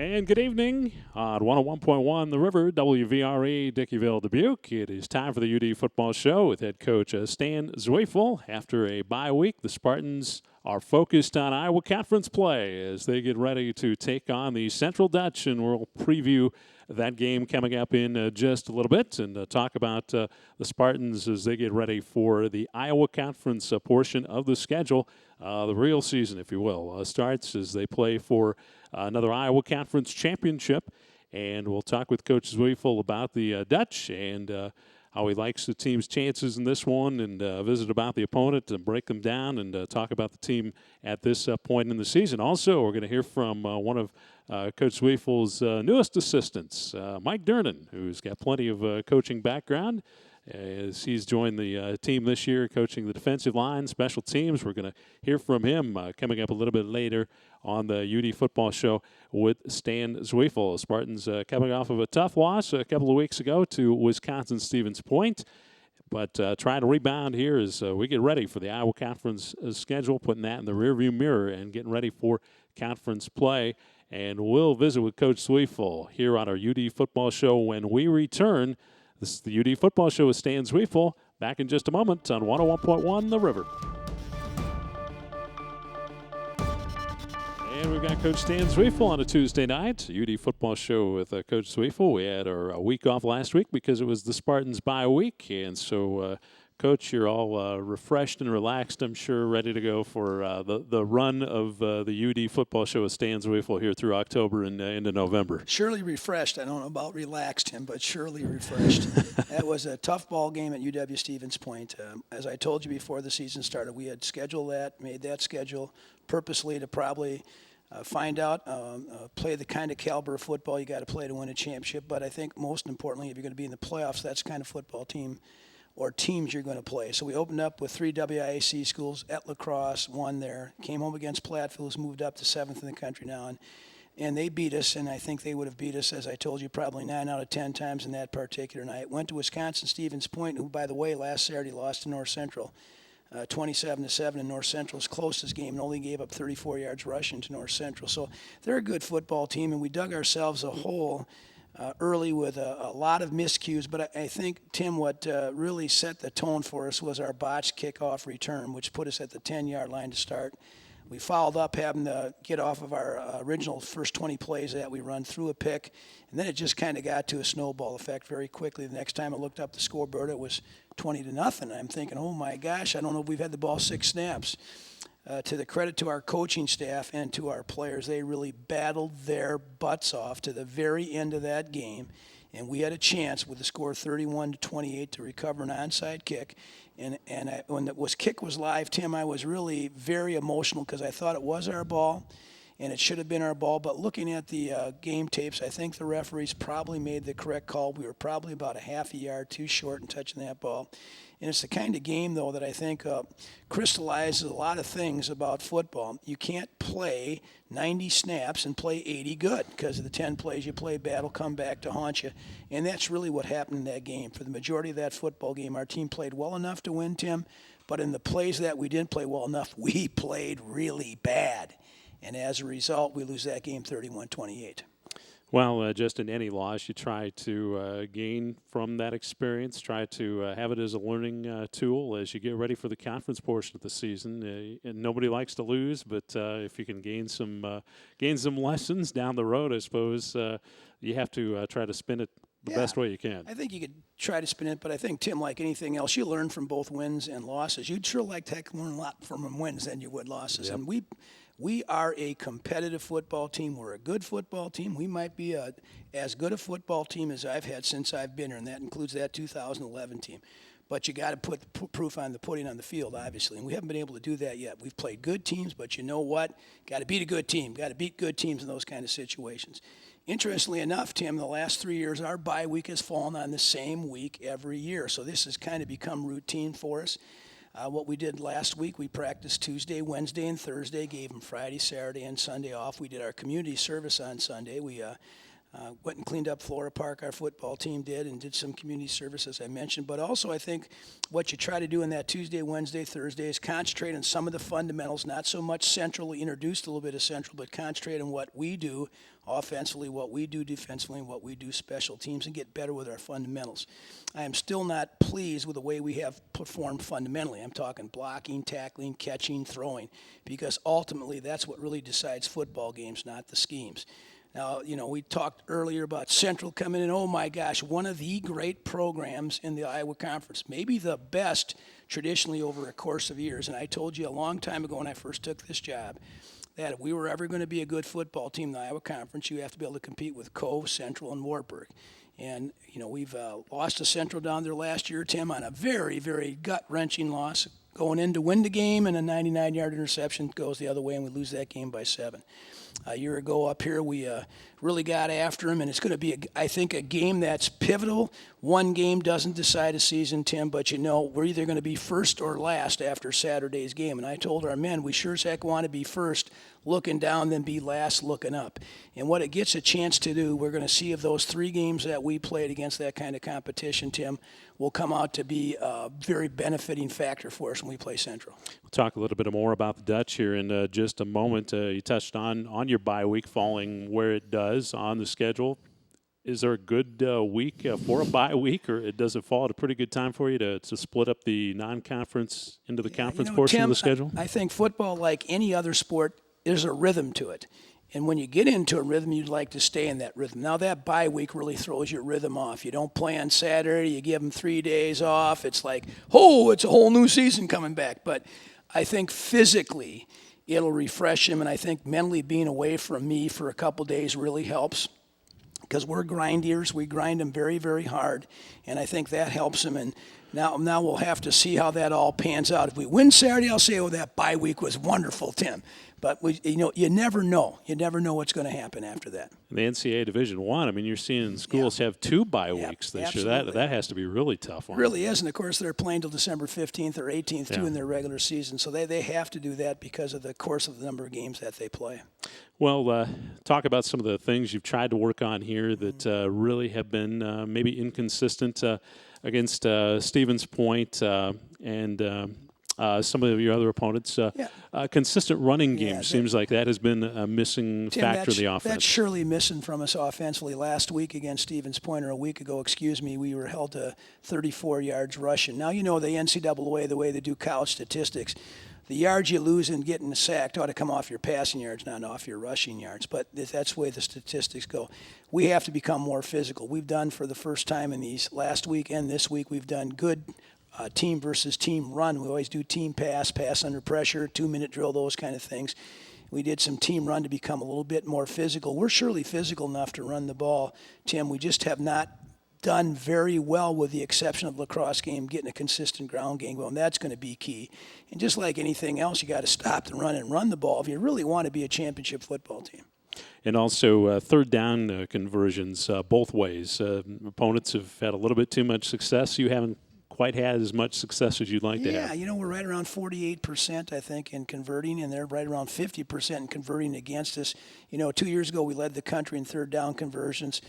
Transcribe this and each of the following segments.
And good evening on 101.1 The River, WVRE, Dickeyville, Dubuque. It is time for the UD Football Show with head coach Stan Zweifel. After a bye week, the Spartans are focused on Iowa Conference play as they get ready to take on the Central Dutch, and we'll preview that game coming up in just a little bit and talk about the Spartans as they get ready for the Iowa Conference portion of the schedule. The real season, if you will, starts as they play for another Iowa Conference championship. And we'll talk with Coach Zweifel about the Dutch and how he likes the team's chances in this one, and visit about the opponent and break them down and talk about the team at this point in the season. Also, we're going to hear from one of Coach Zweifel's newest assistants, Mike Duran, who's got plenty of coaching background. As he's joined the team this year, coaching the defensive line, special teams. We're going to hear from him coming up a little bit later on the UD Football Show with Stan Zweifel. Spartans coming off of a tough loss a couple of weeks ago to Wisconsin-Stevens Point, but trying to rebound here as we get ready for the Iowa Conference schedule, putting that in the rearview mirror and getting ready for conference play. And we'll visit with Coach Zweifel here on our UD Football Show when we return. This is the UD Football Show with Stan Zweifel. Back in just a moment on 101.1 The River. And we've got Coach Stan Zweifel on a Tuesday night. UD Football Show with Coach Zweifel. We had our week off last week because it was the Spartans' bye week. And so, Coach, you're all refreshed and relaxed, I'm sure, ready to go for the run of the UD Football Show with Stan Zweifel here through October and into November. Surely refreshed. I don't know about relaxed him, but surely refreshed. That was a tough ball game at UW-Stevens Point. As I told you before the season started, we had scheduled that, made that schedule purposely to probably find out, play the kind of caliber of football you got to play to win a championship. But I think most importantly, if you're going to be in the playoffs, that's the kind of football team or teams you're going to play. So we opened up with 3 IIAC schools at La Crosse, won there, came home against Platteville, who's moved up to 7th in the country now, and they beat us, and I think they would have beat us, as I told you, probably 9 out of 10 times in that particular night. Went to Wisconsin-Stevens Point, who, by the way, last Saturday lost to North Central, 27-7 in North Central's closest game, and only gave up 34 yards rushing to North Central. So they're a good football team, and we dug ourselves a hole early with a lot of miscues, but I think, Tim, what really set the tone for us was our botched kickoff return, which put us at the 10-yard line to start. We followed up having to get off of our original first 20 plays that we run through a pick, and then it just kind of got to a snowball effect very quickly. The next time I looked up the scoreboard, it was 20-0. I'm thinking, oh my gosh, I don't know if we've had the ball 6 snaps. To the credit to our coaching staff and to our players, they really battled their butts off to the very end of that game, and we had a chance with the score 31-28 to recover an onside kick. And when the kick was live, Tim, I was really very emotional because I thought it was our ball, and it should have been our ball. But looking at the game tapes, I think the referees probably made the correct call. We were probably about a half a yard too short in touching that ball. And it's the kind of game, though, that I think crystallizes a lot of things about football. You can't play 90 snaps and play 80 good because of the 10 plays you play bad will come back to haunt you. And that's really what happened in that game. For the majority of that football game, our team played well enough to win, Tim, but in the plays that we didn't play well enough, we played really bad. And as a result, we lose that game 31-28. Well, just in any loss, you try to gain from that experience, try to have it as a learning tool as you get ready for the conference portion of the season. And nobody likes to lose, but if you can gain some lessons down the road, I suppose you have to try to spin it the best way you can. I think you could try to spin it, but I think, Tim, like anything else, you learn from both wins and losses. You'd sure like to learn a lot from wins than you would losses. Yep. And we are a competitive football team. We're a good football team. We might be as good a football team as I've had since I've been here, and that includes that 2011 team. But you got to put the proof on the pudding on the field, obviously, and we haven't been able to do that yet. We've played good teams, but you know what? Got to beat a good team. Got to beat good teams in those kind of situations. Interestingly enough, Tim, the last 3 years, our bye week has fallen on the same week every year, so this has kind of become routine for us. What we did last week, we practiced Tuesday, Wednesday, and Thursday, gave them Friday, Saturday, and Sunday off. We did our community service on Sunday. We Went and cleaned up Flora Park, our football team did, and did some community service, as I mentioned. But also, I think what you try to do in that Tuesday, Wednesday, Thursday is concentrate on some of the fundamentals, not so much central. We introduced a little bit of central, but concentrate on what we do offensively, what we do defensively, and what we do special teams, and get better with our fundamentals. I am still not pleased with the way we have performed fundamentally. I'm talking blocking, tackling, catching, throwing, because ultimately that's what really decides football games, not the schemes. Now, we talked earlier about Central coming in. Oh, my gosh, one of the great programs in the Iowa Conference, maybe the best traditionally over a course of years. And I told you a long time ago when I first took this job that if we were ever going to be a good football team in the Iowa Conference, you have to be able to compete with Cove, Central, and Wartburg. And, we've lost to Central down there last year, Tim, on a very, very gut-wrenching loss. Going in to win the game, and a 99-yard interception goes the other way, and we lose that game by 7. A year ago up here, we really got after him, and it's going to be, I think, a game that's pivotal. One game doesn't decide a season, Tim, but we're either going to be first or last after Saturday's game. And I told our men, we sure as heck want to be first looking down than be last looking up. And what it gets a chance to do, we're going to see if those 3 games that we played against that kind of competition, Tim, will come out to be a very benefiting factor for us when we play Central. We'll talk a little bit more about the Dutch here in just a moment. You touched on your bye week falling where it does on the schedule. Is there a good week for a bye week, or does it fall at a pretty good time for you to split up the non-conference into the conference portion Tim, of the schedule? I think football, like any other sport, there's a rhythm to it. And when you get into a rhythm, you'd like to stay in that rhythm. Now, that bye week really throws your rhythm off. You don't play on Saturday. You give them 3 days off. It's like, it's a whole new season coming back. But I think physically it'll refresh him, and I think mentally being away from me for a couple days really helps, because we're grinders. We grind them very, very hard, and I think that helps him. And now we'll have to see how that all pans out. If we win Saturday, I'll say, that bye week was wonderful, Tim. But you never know. You never know what's going to happen after that. In the NCAA Division I, you're seeing schools have 2 bye weeks this year. That has to be really tough. It really is, and of course they're playing till December 15th or 18th too in their regular season. So they have to do that because of the course of the number of games that they play. Well, talk about some of the things you've tried to work on here that really have been maybe inconsistent against Stevens Point and some of your other opponents. Consistent running game seems like that has been a missing factor in the offense. That's surely missing from us offensively. Last week against Stevens Point, or a week ago, we were held to 34 yards rushing. Now, the NCAA, the way they do college statistics, the yards you lose in getting sacked ought to come off your passing yards, not off your rushing yards. But that's the way the statistics go. We have to become more physical. We've done, for the first time in these last week and this week, we've done good team versus team run. We always do team pass under pressure, 2-minute drill, those kind of things. We did some team run to become a little bit more physical. We're surely physical enough to run the ball, Tim. We just have not done very well, with the exception of the lacrosse game, getting a consistent ground game going. That's going to be key. And just like anything else, you got to stop the run and run the ball if you really want to be a championship football team. And also third down conversions both ways. Opponents have had a little bit too much success. You haven't quite had as much success as you'd like to have. Yeah, we're right around 48%, I think, in converting, and they're right around 50% in converting against us. 2 years ago we led the country in third down conversions.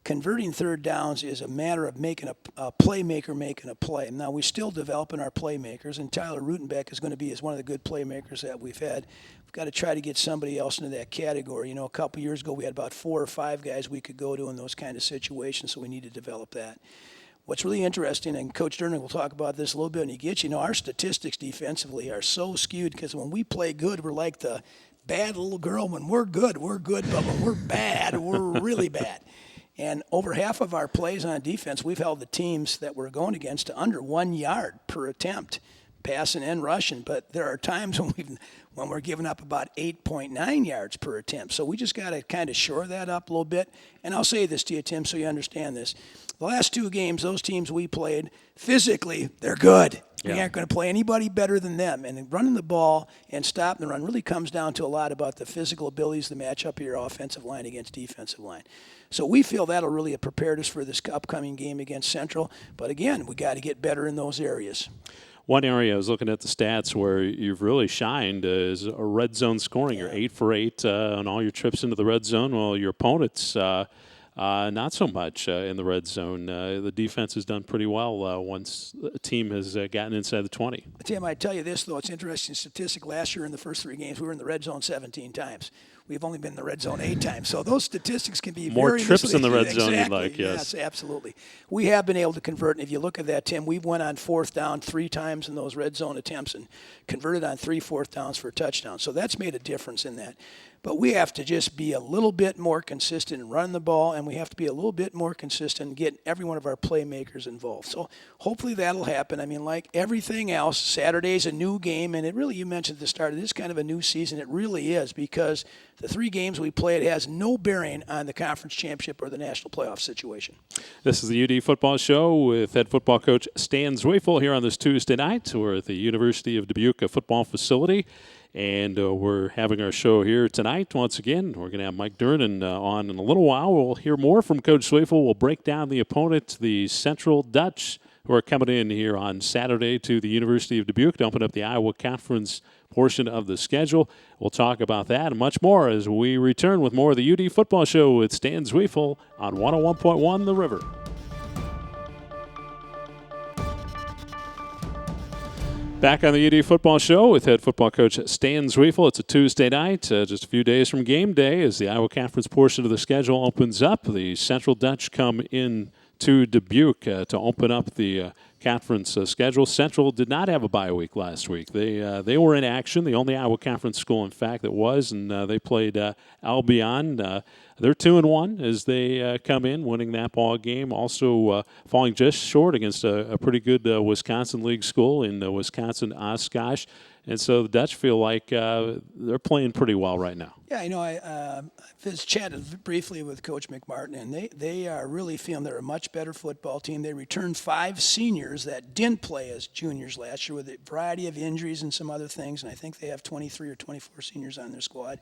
Converting third downs is a matter of making a playmaker making a play. Now, we're still developing our playmakers, and Tyler Rutenbeck is going to be one of the good playmakers that we've had. We've got to try to get somebody else into that category. A couple years ago we had about 4 or 5 guys we could go to in those kind of situations, so we need to develop that. What's really interesting, and Coach Durnin will talk about this a little bit when he gets our statistics defensively are so skewed, because when we play good, we're like the bad little girl. When we're good, but when we're bad, we're really bad. And over half of our plays on defense, we've held the teams that we're going against to under 1 yard per attempt, passing and rushing. But there are times when we're giving up about 8.9 yards per attempt. So we just got to kind of shore that up a little bit. And I'll say this to you, Tim, so you understand this. The last 2 games, those teams we played, physically, they're good. We aren't going to play anybody better than them. And running the ball and stopping the run really comes down to a lot about the physical abilities to match up your offensive line against defensive line. So we feel that'll really have prepared us for this upcoming game against Central. But again, we got to get better in those areas. One area I was looking at the stats where you've really shined is a red zone scoring. You're 8 for 8 on all your trips into the red zone. Well, your opponents not so much in the red zone. The defense has done pretty well once a team has gotten inside the 20. Tim, I tell you this, though, it's an interesting statistic. Last year in the first 3 games, we were in the red zone 17 times. We've only been in the red zone 8 times. So those statistics can be more very trips misleading. in the red zone exactly. you'd like, yes. Yes, absolutely. We have been able to convert, and if you look at that, Tim, we've went on 4th down 3 times in those red zone attempts and converted on 3 4th downs for a touchdown. So that's made a difference in that. But we have to just be a little bit more consistent in running the ball, and we have to be a little bit more consistent in getting every one of our playmakers involved. So hopefully that'll happen. I mean, like everything else, Saturday's a new game, and it really, you mentioned at the start, it is kind of a new season. It really is, because the 3 games we played has no bearing on the conference championship or the national playoff situation. This is the UD Football Show with head football coach Stan Zweifel here on this Tuesday night. We're at the University of Dubuque football facility. And we're having our show here tonight once again. We're going to have Mike Duran on in a little while. We'll hear more from Coach Zweifel. We'll break down the opponent, the Central Dutch, who are coming in here on Saturday to the University of Dubuque to open up the Iowa Conference portion of the schedule. We'll talk about that and much more as we return with more of the UD Football Show with Stan Zweifel on 101.1 The River. Back on the UD Football Show with head football coach Stan Zweifel. It's a Tuesday night, just a few days from game day as the Iowa Conference portion of the schedule opens up. The Central Dutch come in to Dubuque to open up the conference schedule. Central did not have a bye week last week. They were in action, the only Iowa Conference school, in fact, that was, and they played Albion. They're 2-1 as they come in, winning that ball game. Also falling just short against a pretty good Wisconsin League school in Wisconsin Oshkosh. And so the Dutch feel like they're playing pretty well right now. Yeah, you know, I chatted briefly with Coach McMartin, and they are really feeling they're a much better football team. They returned 5 seniors that didn't play as juniors last year with a variety of injuries and some other things, and I think they have 23 or 24 seniors on their squad.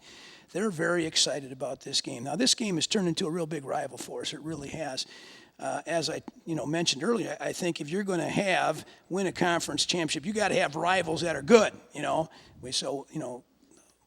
They're very excited about this game. Now, this game has turned into a real big rival for us. It really has. As I mentioned earlier, I think if you're going to win a conference championship, you got to have rivals that are good.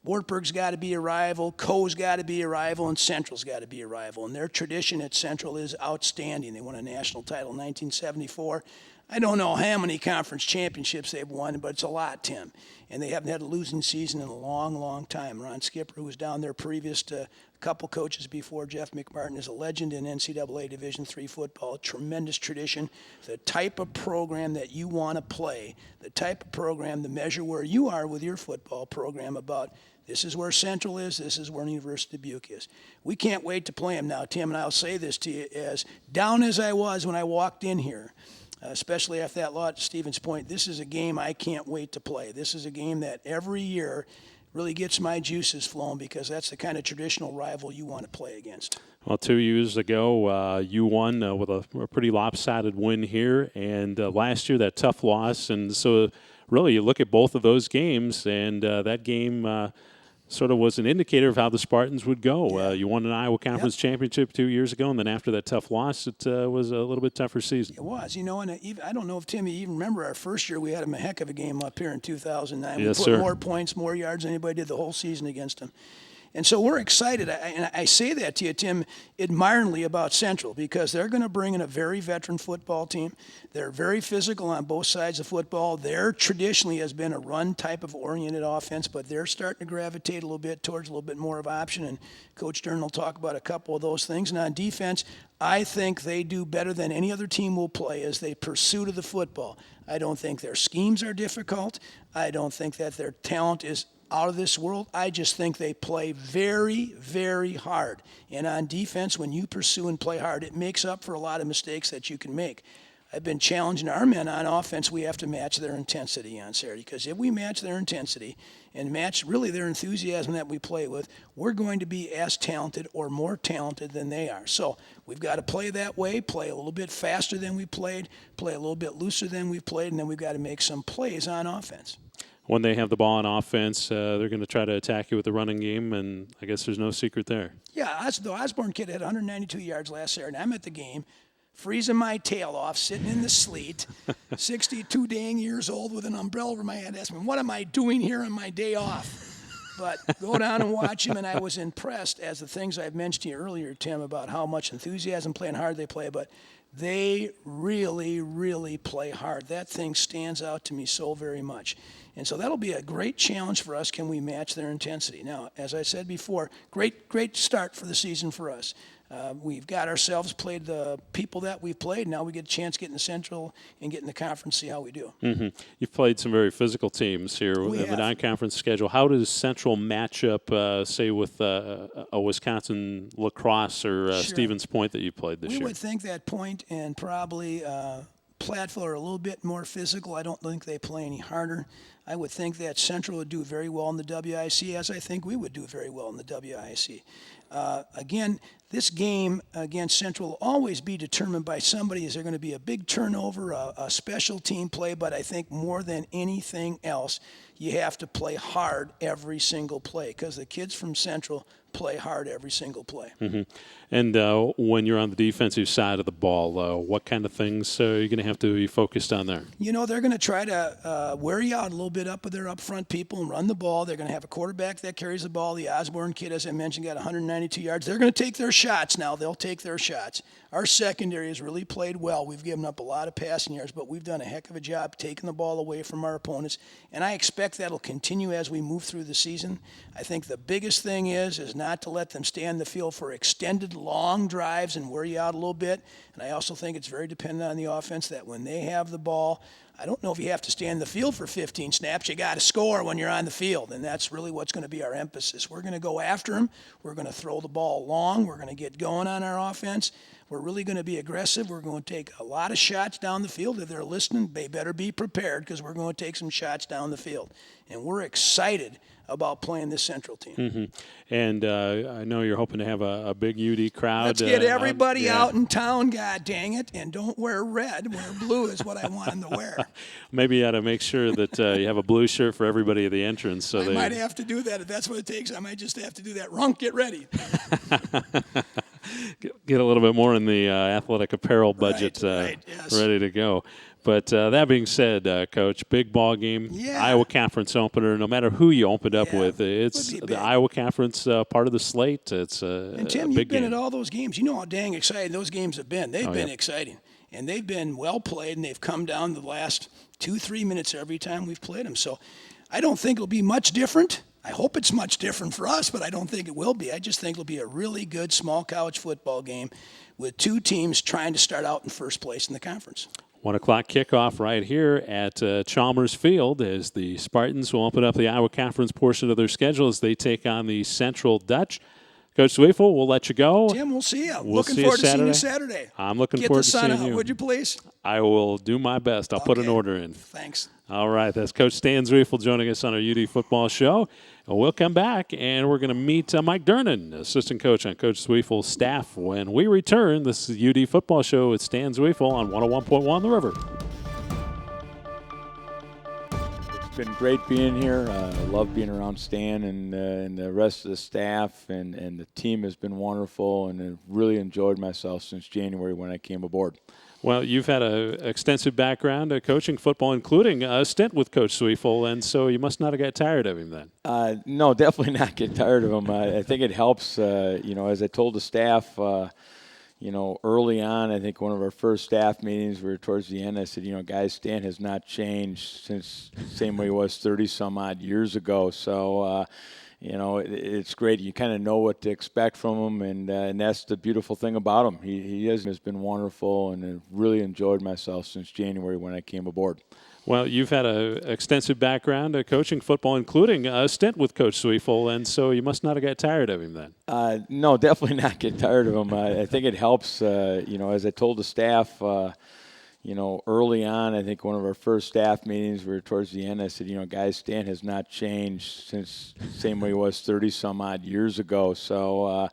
Wartburg's got to be a rival, Coe's got to be a rival, and Central's got to be a rival. And their tradition at Central is outstanding. They won a national title in 1974. I don't know how many conference championships they've won, but it's a lot, Tim. And they haven't had a losing season in a long, long time. Ron Skipper, who was down there previous to a couple coaches before Jeff McMartin, is a legend in NCAA Division III football. A tremendous tradition. The type of program that you want to play, the type of program, the measure where you are with your football program about this is where Central is, this is where University of Dubuque is. We can't wait to play them now, Tim, and I'll say this to you, as down as I was when I walked in here, especially after that lot at Stevens Point, this is a game I can't wait to play. This is a game that every year really gets my juices flowing because that's the kind of traditional rival you want to play against. Well, 2 years ago, you won with a pretty lopsided win here, and last year that tough loss. And so really you look at both of those games, and that game sort of was an indicator of how the Spartans would go. Yeah. You won an Iowa Conference championship 2 years ago, and then after that tough loss, it was a little bit tougher season. It was, and I don't know if, Tim, you even remember our first year, we had a heck of a game up here in 2009. Yes, we put sir. more points, more yards than anybody did the whole season against them. And so we're excited. I say that to you, Tim, admiringly about Central because they're going to bring in a very veteran football team. They're very physical on both sides of football. There traditionally has been a run type of oriented offense, but they're starting to gravitate a little bit towards a little bit more of option. And Coach Durnin will talk about a couple of those things. And on defense, I think they do better than any other team will play as they pursue to the football. I don't think their schemes are difficult. I don't think that their talent is out of this world. I just think they play very, very hard. And on defense, when you pursue and play hard, it makes up for a lot of mistakes that you can make. I've been challenging our men on offense. We have to match their intensity on Saturday because if we match their intensity and match really their enthusiasm that we play with, we're going to be as talented or more talented than they are. So we've got to play that way, play a little bit faster than we played, play a little bit looser than we played, and then we've got to make some plays on offense. When they have the ball on offense, they're going to try to attack you with the running game, and I guess there's no secret there. Yeah, the Osborne kid had 192 yards last Saturday. I'm at the game, freezing my tail off, sitting in the sleet, 62 dang years old with an umbrella over my head, asking me, what am I doing here on my day off? But go down and watch them, and I was impressed as the things I've mentioned to you earlier, Tim, about how much enthusiasm, playing hard they play, but they really, really play hard. That thing stands out to me so very much. And so that'll be a great challenge for us. Can we match their intensity? Now, as I said before, great start for the season for us. We've got ourselves played the people that we've played. Now we get a chance to get in the Central and get in the conference, see how we do. Mm-hmm. You've played some very physical teams here in the non-conference schedule. How does Central match up, say, with a Wisconsin lacrosse or Stevens Point that you played this year? We would think that Point and probably Platteville are a little bit more physical. I don't think they play any harder. I would think that Central would do very well in the WIC, as I think we would do very well in the WIC. Again, this game against Central will always be determined by somebody. Is there going to be a big turnover, a special team play? But I think more than anything else, you have to play hard every single play because the kids from Central play hard every single play. Mm-hmm. And when you're on the defensive side of the ball, what kind of things are you going to have to be focused on there? You know, they're going to try to wear you out a little bit up with their up-front people and run the ball. They're going to have a quarterback that carries the ball. The Osborne kid, as I mentioned, got 192 yards. They're going to take their shots now. They'll take their shots. Our secondary has really played well. We've given up a lot of passing yards, but we've done a heck of a job taking the ball away from our opponents, and I expect that'll continue as we move through the season. I think the biggest thing is not to let them stay on the field for extended long drives and wear you out a little bit, and I also think it's very dependent on the offense that when they have the ball, I don't know if you have to stay in the field for 15 snaps. You got to score when you're on the field, and that's really what's going to be our emphasis. We're going to go after them. We're going to throw the ball long. We're going to get going on our offense. We're really going to be aggressive. We're going to take a lot of shots down the field. If they're listening, they better be prepared because we're going to take some shots down the field. And we're excited about playing this Central team. Mm-hmm. And I know you're hoping to have a big UD crowd. Let's get everybody out in town, God dang it, and don't wear red. Wear blue is what I want them to wear. Maybe you ought to make sure that you have a blue shirt for everybody at the entrance. So I might have to do that. If that's what it takes, I might just have to do that. Runk, get ready. Get a little bit more in the athletic apparel budget yes. ready to go. But that being said, Coach, big ball game, Iowa Conference opener. No matter who you opened up with, it's the Iowa Conference part of the slate. It's and Tim, a big you've been game. at all those games. You know how dang exciting those games have been. They've been exciting, and they've been well played, and they've come down the last 2-3 minutes every time we've played them. So I don't think it'll be much different. I hope it's much different for us, but I don't think it will be. I just think it'll be a really good small college football game with two teams trying to start out in first place in the conference. 1 o'clock kickoff right here at Chalmers Field as the Spartans will open up the Iowa Conference portion of their schedule as they take on the Central Dutch. Coach Zweifel, we'll let you go. Tim, we'll see you. We'll looking see forward you to seeing you Saturday. I'm looking forward to seeing you. Get the sun out, would you please? I will do my best. I'll put an order in. Thanks. All right, that's Coach Stan Zweifel joining us on our UD football show. We'll come back, and we're going to meet Mike Durnin, assistant coach on Coach Zweifel's staff. When we return, this is UD football show with Stan Zweifel on 101.1 The River. It's been great being here. I love being around Stan and the rest of the staff, and the team has been wonderful, and I've really enjoyed myself since January when I came aboard. Well, you've had an extensive background coaching football, including a stint with Coach Zweifel, and so you must not have got tired of him then. No, definitely not get tired of him. I think it helps, as I told the staff, early on, I think one of our first staff meetings, we were towards the end, I said, guys, Stan has not changed since the same way he was 30-some-odd years ago. So, it's great. You kind of know what to expect from him, and that's the beautiful thing about him. He has been wonderful, and I've really enjoyed myself since January when I came aboard. Well, you've had an extensive background coaching football, including a stint with Coach Zweifel, and so you must not have got tired of him then. No, definitely not get tired of him. I think it helps, as I told the staff, early on, I think one of our first staff meetings, we were towards the end, I said, guys, Stan has not changed since the same way he was 30-some-odd years ago. So,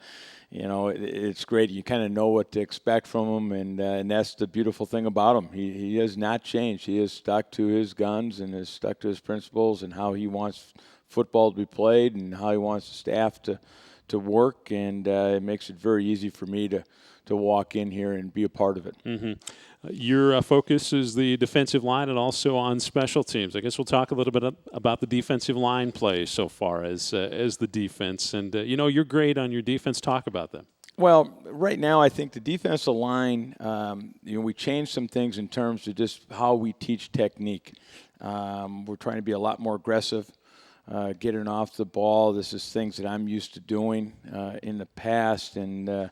it's great. You kind of know what to expect from him, and that's the beautiful thing about him. He has not changed. He has stuck to his guns and has stuck to his principles and how he wants football to be played and how he wants the staff to to work, and it makes it very easy for me to walk in here and be a part of it. Mm-hmm. Your focus is the defensive line and also on special teams. I guess we'll talk a little bit about the defensive line play so far as the defense. And, you're great on your defense. Talk about them. Well, right now I think the defensive line, we changed some things in terms of just how we teach technique. We're trying to be a lot more aggressive, getting off the ball. This is things that I'm used to doing in the past. And,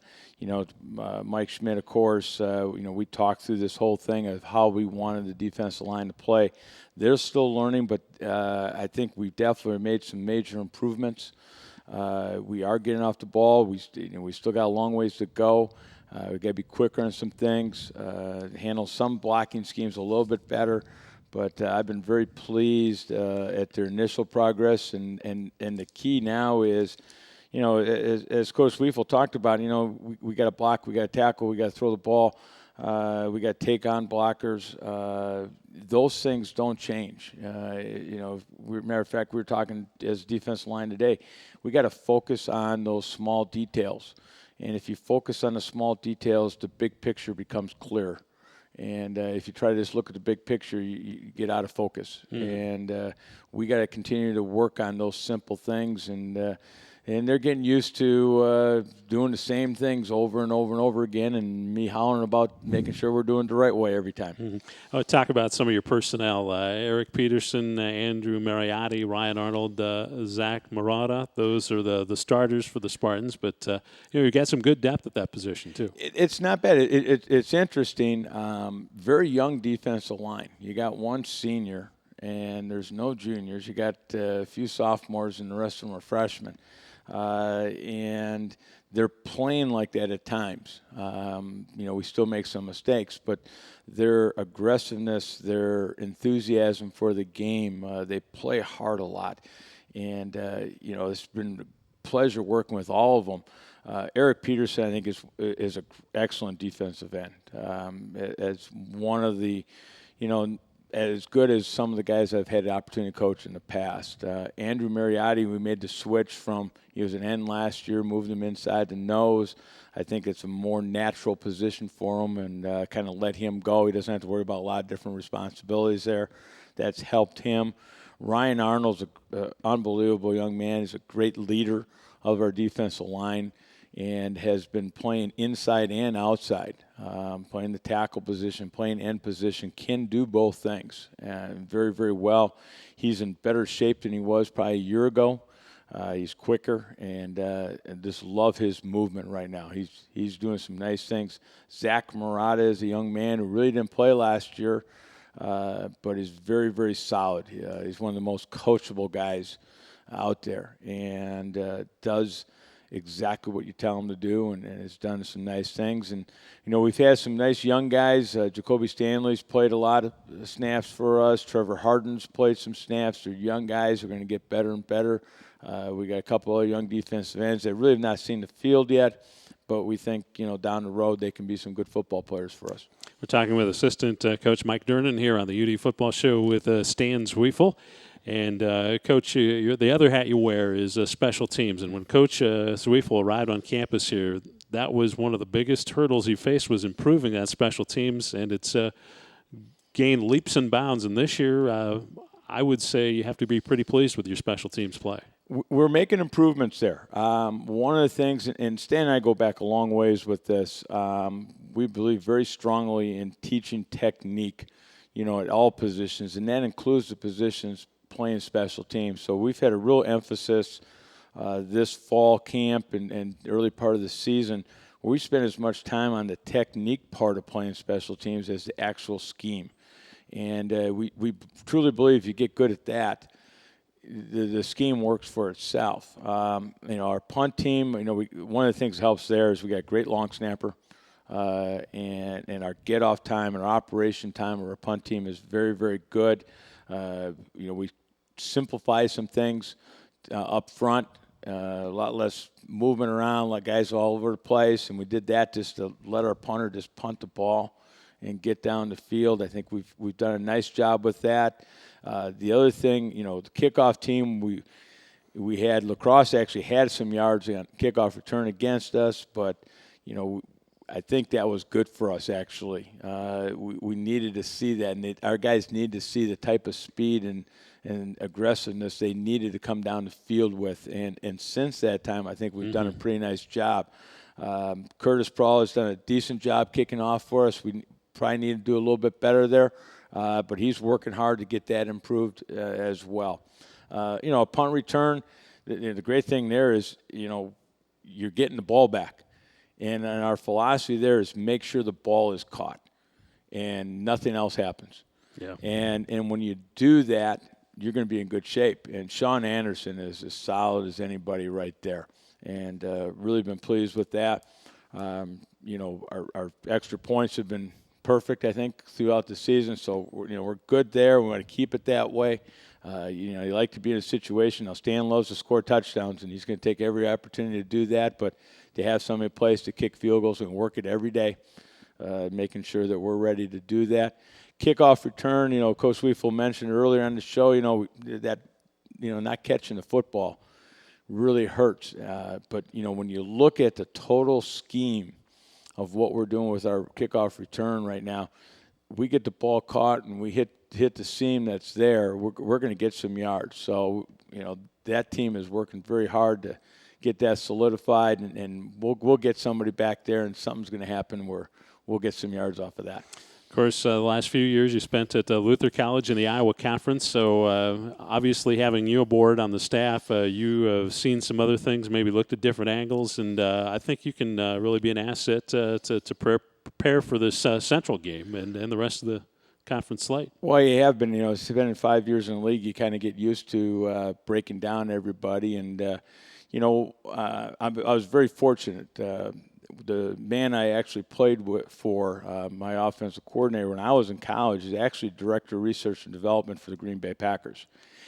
Mike Schmidt, of course, we talked through this whole thing of how we wanted the defensive line to play. They're still learning, but I think we've definitely made some major improvements. We are getting off the ball. We still got a long ways to go. We got to be quicker on some things, handle some blocking schemes a little bit better. But I've been very pleased at their initial progress, and the key now is, as Coach Zweifel talked about, we got to block, we got to tackle, we got to throw the ball, we got to take on blockers. Those things don't change. Matter of fact, we were talking as defensive line today. We got to focus on those small details, and if you focus on the small details, the big picture becomes clear. And if you try to just look at the big picture, you get out of focus. And we got to continue to work on those simple things. And they're getting used to doing the same things over and over and over again, and me hollering about making sure we're doing it the right way every time. Mm-hmm. I'll talk about some of your personnel. Eric Peterson, Andrew Mariotti, Ryan Arnold, Zach Murata. Those are the starters for the Spartans. But, you got some good depth at that position, too. It's not bad. It's interesting. Very young defensive line. You got one senior, and there's no juniors. You got a few sophomores, and the rest of them are freshmen. And they're playing like that at times. We still make some mistakes, but their aggressiveness, their enthusiasm for the game, they play hard a lot. And, it's been a pleasure working with all of them. Eric Peterson, I think, is an excellent defensive end. As one of the, as good as some of the guys I've had the opportunity to coach in the past. Andrew Mariotti, we made the switch from, he was an end last year, moved him inside the nose. I think it's a more natural position for him, and kind of let him go. He doesn't have to worry about a lot of different responsibilities there. That's helped him. Ryan Arnold's an unbelievable young man. He's a great leader of our defensive line and has been playing inside and outside, playing the tackle position, playing end position, can do both things, and very, very well. He's in better shape than he was probably a year ago. He's quicker, and just love his movement right now. He's doing some nice things. Zach Murata is a young man who really didn't play last year, but is very, very solid. He's one of the most coachable guys out there, and does exactly what you tell him to do, and has done some nice things. And, we've had some nice young guys. Jacoby Stanley's played a lot of snaps for us. Trevor Harden's played some snaps. They're young guys who are going to get better and better. We got a couple of young defensive ends that really have not seen the field yet, but we think, down the road they can be some good football players for us. We're talking with Assistant Coach Mike Durnan here on the UD Football Show with Stan Zweifel. And, Coach, the other hat you wear is special teams. And when Coach Zweifel arrived on campus here, that was one of the biggest hurdles he faced, was improving that special teams. And it's gained leaps and bounds. And this year, I would say you have to be pretty pleased with your special teams play. We're making improvements there. One of the things, and Stan and I go back a long ways with this, we believe very strongly in teaching technique, at all positions. And that includes the positions playing special teams. So we've had a real emphasis this fall camp and early part of the season where we spend as much time on the technique part of playing special teams as the actual scheme. And we truly believe if you get good at that, the scheme works for itself. Our punt team, one of the things that helps there is we got a great long snapper, and our get-off time and our operation time of our punt team is very, very good. We simplify some things up front, a lot less movement around, like guys all over the place, and we did that just to let our punter just punt the ball and get down the field. I think we've done a nice job with that. The other thing, the kickoff team, we had lacrosse actually had some yards on kickoff return against us, but I think that was good for us actually. We needed to see that, and our guys needed to see the type of speed and aggressiveness they needed to come down the field with. And since that time, I think we've done a pretty nice job. Curtis Prawl has done a decent job kicking off for us. We probably need to do a little bit better there, but he's working hard to get that improved as well. A punt return, the great thing there is, you're getting the ball back. And our philosophy there is make sure the ball is caught and nothing else happens. Yeah. And when you do that, you're going to be in good shape. And Sean Anderson is as solid as anybody right there. And really been pleased with that. Our extra points have been perfect, I think, throughout the season. So, we're good there. We want to keep it that way. You like to be in a situation. Now, Stan loves to score touchdowns, and he's going to take every opportunity to do that. But to have somebody in place to kick field goals and work it every day, making sure that we're ready to do that. Kickoff return, Coach Zweifel mentioned earlier on the show, that not catching the football really hurts. But, when you look at the total scheme of what we're doing with our kickoff return right now, we get the ball caught and we hit the seam that's there, we're going to get some yards. So, that team is working very hard to get that solidified, and we'll get somebody back there, and something's going to happen where we'll get some yards off of that. Of course, the last few years you spent at Luther College in the Iowa Conference, so obviously having you aboard on the staff, you have seen some other things, maybe looked at different angles, and I think you can really be an asset to prepare for this Central game and the rest of the conference slate. Well, you have been, spending 5 years in the league, you kind of get used to breaking down everybody, and I was very fortunate. The man I actually played for, my offensive coordinator when I was in college, is actually Director of Research and Development for the Green Bay Packers.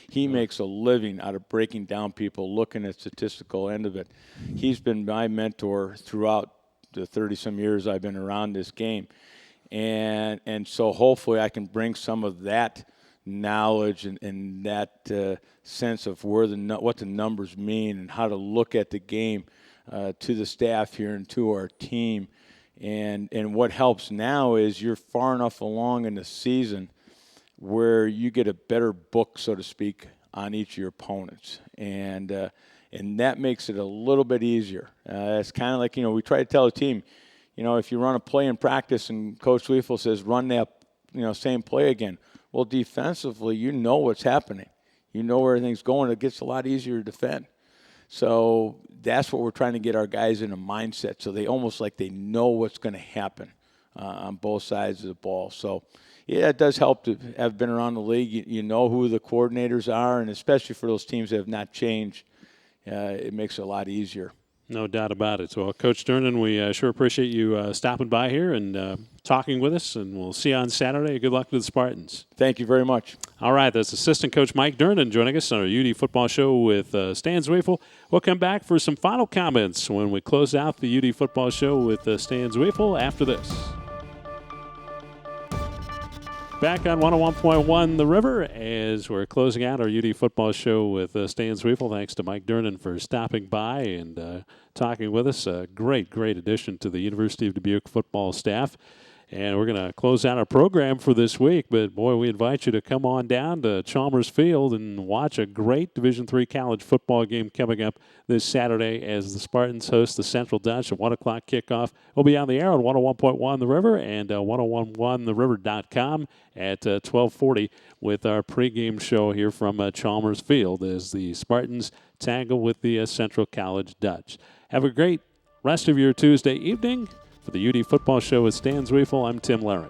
He makes a living out of breaking down people, looking at statistical end of it. He's been my mentor throughout the 30-some years I've been around this game. And so hopefully I can bring some of that knowledge and that sense of what the numbers mean and how to look at the game to the staff here and to our team. And what helps now is you're far enough along in the season where you get a better book, so to speak, on each of your opponents. And that makes it a little bit easier. It's kind of like, we try to tell the team, if you run a play in practice and Coach Zweifel says run that, same play again, well, defensively, what's happening. You know where everything's going. It gets a lot easier to defend. So that's what we're trying to get our guys in a mindset, so they almost like they know what's going to happen on both sides of the ball. So, yeah, it does help to have been around the league. You know who the coordinators are, and especially for those teams that have not changed, it makes it a lot easier. No doubt about it. Well, Coach Durnin, we sure appreciate you stopping by here and talking with us, and we'll see you on Saturday. Good luck to the Spartans. Thank you very much. All right, that's Assistant Coach Mike Durnin joining us on our UD Football Show with Stan Zweifel. We'll come back for some final comments when we close out the UD Football Show with Stan Zweifel after this. Back on 101.1 The River as we're closing out our UD Football Show with Stan Zweifel. Thanks to Mike Durnin for stopping by and talking with us. A great addition to the University of Dubuque football staff. And we're going to close out our program for this week. But, boy, we invite you to come on down to Chalmers Field and watch a great Division III college football game coming up this Saturday as the Spartans host the Central Dutch at 1 o'clock kickoff. We'll be on the air on 101.1 The River and 1011theriver.com at 12:40 with our pregame show here from Chalmers Field as the Spartans tangle with the Central College Dutch. Have a great rest of your Tuesday evening. For the UD Football Show with Stan Zweifel, I'm Tim Lary.